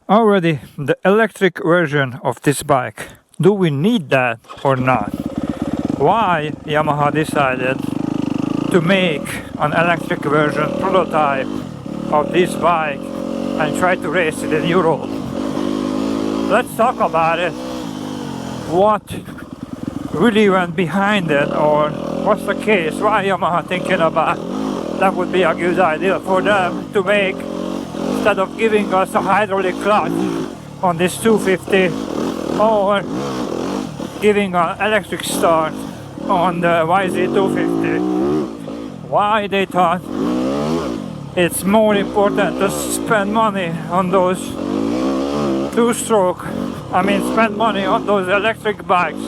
Already the electric version of this bike. Do we need that or not? Why Yamaha decided to make an electric version prototype of this bike and try to race it in Europe? Let's talk about it. What really went behind it, or what's the case? Why Yamaha thinking about that would be a good idea for them to make, instead of giving us a hydraulic clutch on this 250 or giving an electric start on the YZ250. Why they thought it's more important to spend money on those two-stroke, spend money on those electric bikes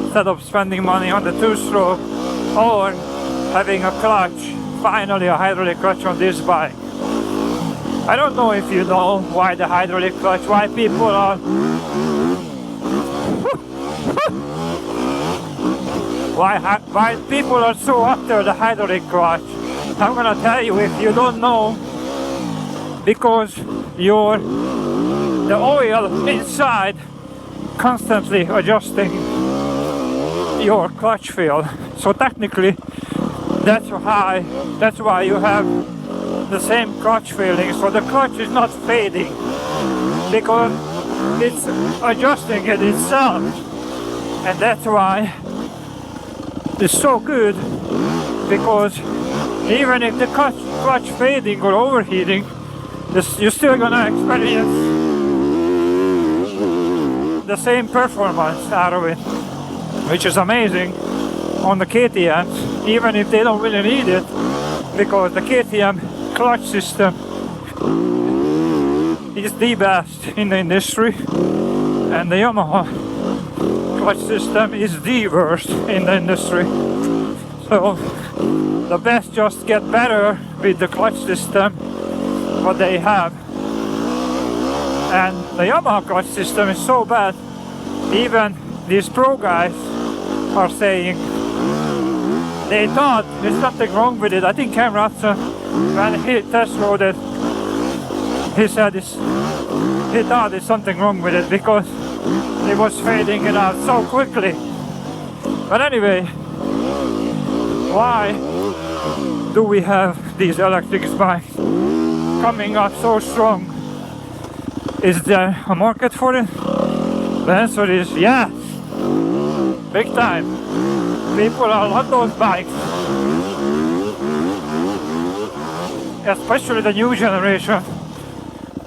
instead of spending money on the two-stroke or having a clutch, finally a hydraulic clutch on this bike. I don't know if you know why the hydraulic clutch, why people are why people are so after the hydraulic clutch. I'm gonna tell you if you don't know, because the oil inside constantly adjusting your clutch feel. So technically that's why you have the same clutch feeling. So the clutch is not fading because it's adjusting it itself, and that's why it's so good, because even if the clutch fading or overheating, you're still gonna experience the same performance out of it, which is amazing on the KTMs, even if they don't really need it, because the KTM clutch system is the best in the industry, and the Yamaha clutch system is the worst in the industry. So the best just get better with the clutch system what they have, and the Yamaha clutch system is so bad, even these pro guys are saying they thought there's something wrong with it. I think Cam Ratson, when he test rode it, he said he thought there's something wrong with it because it was fading it out so quickly. But anyway, why do we have these electric bikes coming up so strong? Is there a market for it? The answer is yes, big time. People are on those bikes, especially the new generation.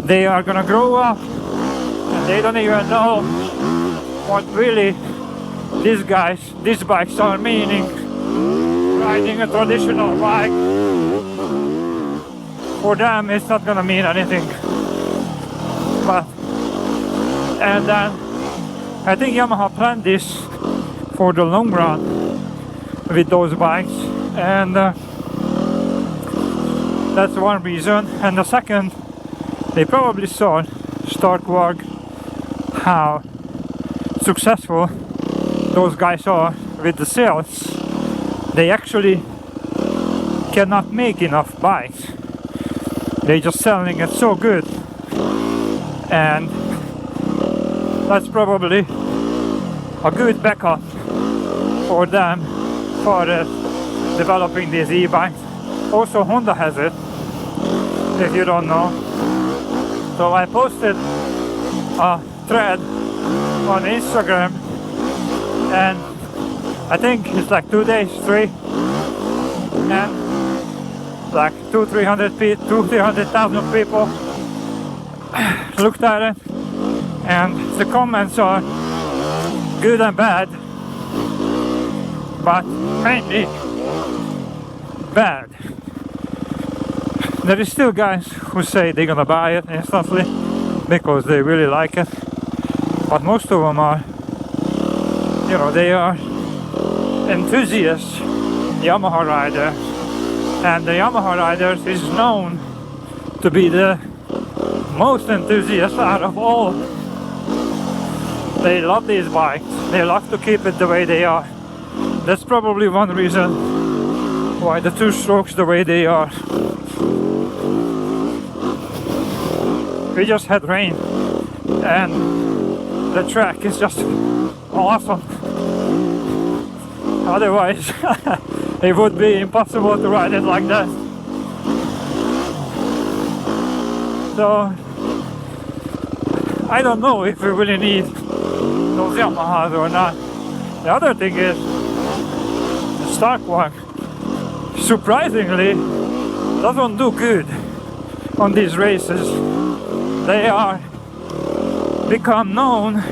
They are gonna grow up and they don't even know what really these bikes are meaning. Riding a traditional bike, for them it's not gonna mean anything. And then I think Yamaha planned this for the long run with those bikes, and that's one reason. And the second, they probably saw Starkwarg how successful those guys are with the sales. They actually cannot make enough bikes. They're just selling it so good, and that's probably a good backup for them for developing these e-bikes. Also Honda has it, if you don't know. So I posted a thread on Instagram, and I think it's like 2 days, 3, and like 200,000 people looked at it, and the comments are good and bad, but mainly bad. There is still guys who say they're gonna buy it instantly because they really like it, but most of them are, they are enthusiasts Yamaha riders, and the Yamaha riders is known to be the most enthusiast out of all. They love these bikes, they love to keep it the way they are. That's probably one reason why the two strokes the way they are. We just had rain and the track is just awesome. Otherwise, it would be impossible to ride it like that. So, I don't know if we really need those Yamahas or not. The other thing is, the stock one, surprisingly, doesn't do good on these races. They are become known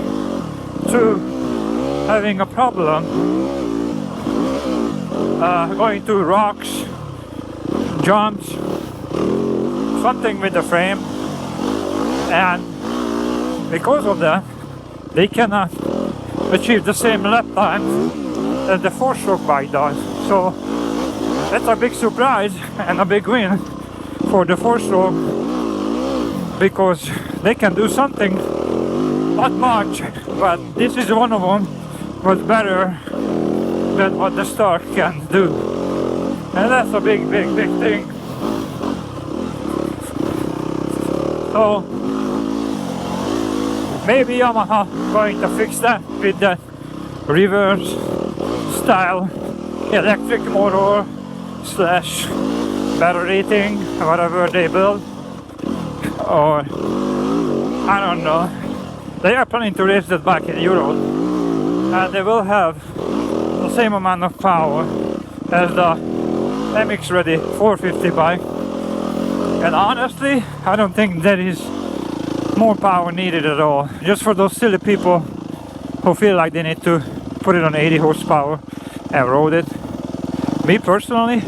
to having a problem going to rocks, jumps, something with the frame, and because of that they cannot achieve the same lap time that the 4-stroke bike does. So that's a big surprise and a big win for the 4-stroke, because they can do something, not much, but this is one of them was better than what the stock can do, and that's a big thing. So maybe Yamaha going to fix that with that reverse style electric motor slash battery thing, whatever they build, or I don't know. They are planning to race that bike in Europe, and they will have the same amount of power as the MX Ready 450 bike. And honestly, I don't think there is more power needed at all. Just for those silly people who feel like they need to put it on 80 horsepower and road it. Me personally,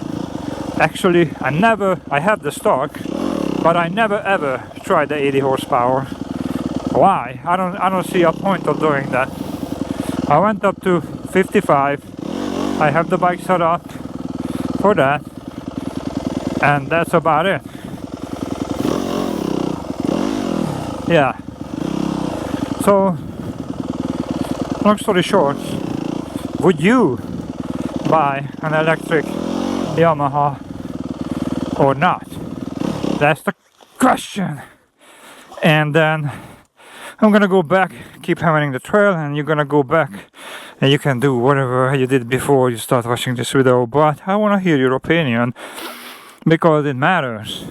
actually, I have the stock, but I never ever tried the 80 horsepower. Why? I don't see a point of doing that. I went up to 55. I have the bike set up for that, and that's about it. Yeah. So, long story short, would you buy an electric Yamaha or not? That's the question. And then I'm gonna go back, keep hammering the trail, and you're gonna go back and you can do whatever you did before you start watching this video. But I wanna hear your opinion, because it matters.